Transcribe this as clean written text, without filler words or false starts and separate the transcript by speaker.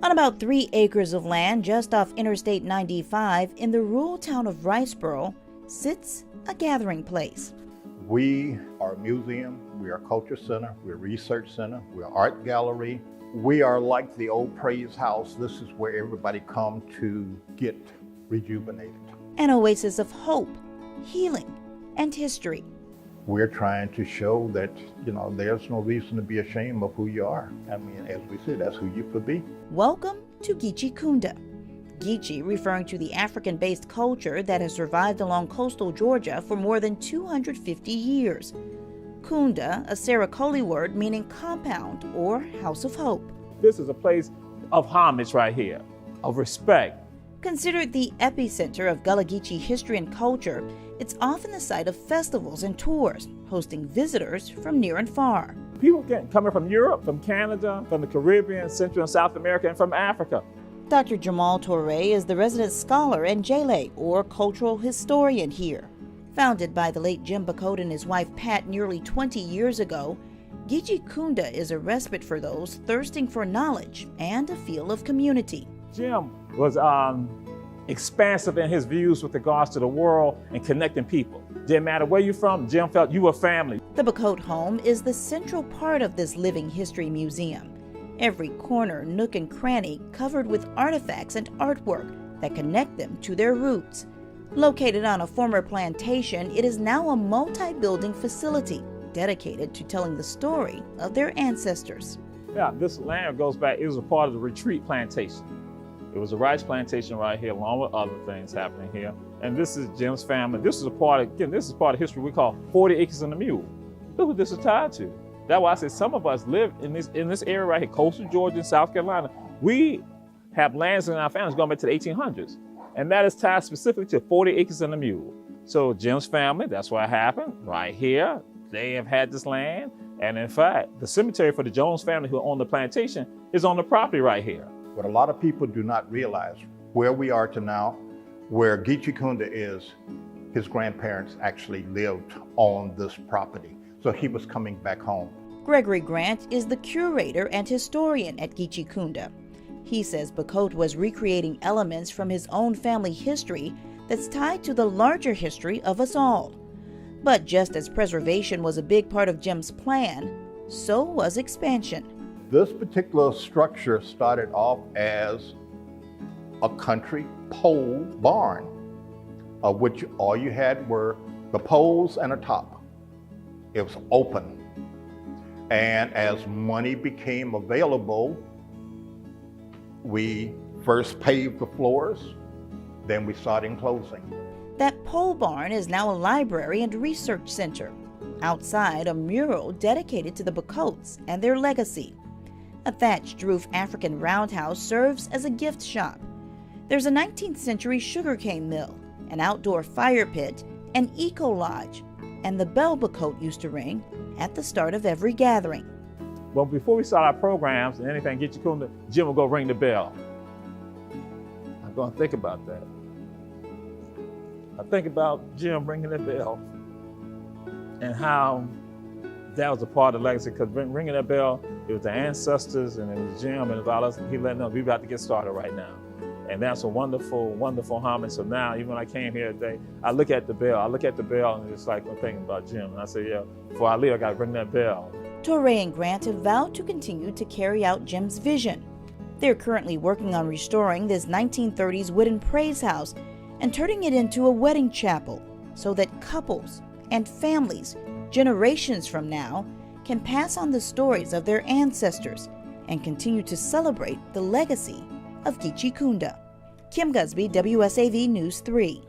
Speaker 1: On about 3 acres of land just off Interstate 95 in the rural town of Riceboro sits a gathering place.
Speaker 2: We are a museum, we are a culture center, we're a research center, we're an art gallery. We are like the old Praise House. This is where everybody comes to get rejuvenated.
Speaker 1: An oasis of hope, healing, and history.
Speaker 2: We're trying to show that, there's no reason to be ashamed of who you are. I mean, as we said, that's who you could be.
Speaker 1: Welcome to Geechee Kunda. Geechee referring to the African-based culture that has survived along coastal Georgia for more than 250 years. Kunda, a Serakoli word meaning compound or house of hope.
Speaker 3: This is a place of homage right here, of respect.
Speaker 1: Considered the epicenter of Gullah-Geechee history and culture, it's often the site of festivals and tours, hosting visitors from near and far.
Speaker 3: People coming from Europe, from Canada, from the Caribbean, Central and South America, and from Africa.
Speaker 1: Dr. Jamal Touré is the resident scholar and Jele, or cultural historian here. Founded by the late Jim Bacote and his wife Pat nearly 20 years ago, Geechee Kunda is a respite for those thirsting for knowledge and a feel of community.
Speaker 3: Jim was expansive in his views with regards to the world and connecting people. Didn't matter where you're from, Jim felt you were family.
Speaker 1: The Bacote home is the central part of this living history museum. Every corner, nook, and cranny covered with artifacts and artwork that connect them to their roots. Located on a former plantation, it is now a multi-building facility dedicated to telling the story of their ancestors.
Speaker 3: Yeah, this land goes back, it was a part of the retreat plantation. It was a rice plantation right here, along with other things happening here. And this is Jim's family. This is a part of, again, this is part of history we call 40 acres and a mule. Look what this is tied to. That's why I said some of us live in this area right here, coastal Georgia and South Carolina. We have lands in our families going back to the 1800s. And that is tied specifically to 40 acres and a mule. So Jim's family, that's what happened right here. They have had this land. And in fact, the cemetery for the Jones family who own the plantation is on the property right here.
Speaker 2: What a lot of people do not realize, where we are to now, where Geechee Kunda is, his grandparents actually lived on this property. So he was coming back home.
Speaker 1: Gregory Grant is the curator and historian at Geechee Kunda. He says Bacote was recreating elements from his own family history that's tied to the larger history of us all. But just as preservation was a big part of Jim's plan, so was expansion.
Speaker 2: This particular structure started off as a country pole barn, of which all you had were the poles and a top. It was open. And as money became available, we first paved the floors, then we started enclosing.
Speaker 1: That pole barn is now a library and research center. Outside, a mural dedicated to the Bacotes and their legacy. A thatched roof African roundhouse serves as a gift shop. There's a 19th century sugarcane mill, an outdoor fire pit, an eco lodge, and the bell Bacote used to ring at the start of every gathering.
Speaker 3: Well, before we start our programs and anything, Geechee Kunda, Jim will go ring the bell. I'm going to think about that. I think about Jim ringing the bell and how that was a part of the legacy, because ringing that bell, it was the ancestors and it was Jim and about us, and he let them know we're about to get started right now. And that's a wonderful, wonderful homage. So now, even when I came here today, I look at the bell and it's like I'm thinking about Jim. And I say, yeah, before I leave, I got to ring that bell.
Speaker 1: Touré and Grant have vowed to continue to carry out Jim's vision. They're currently working on restoring this 1930s wooden praise house and turning it into a wedding chapel so that couples and families generations from now can pass on the stories of their ancestors and continue to celebrate the legacy of Geechee Kunda. Kim Gusby, WSAV News 3.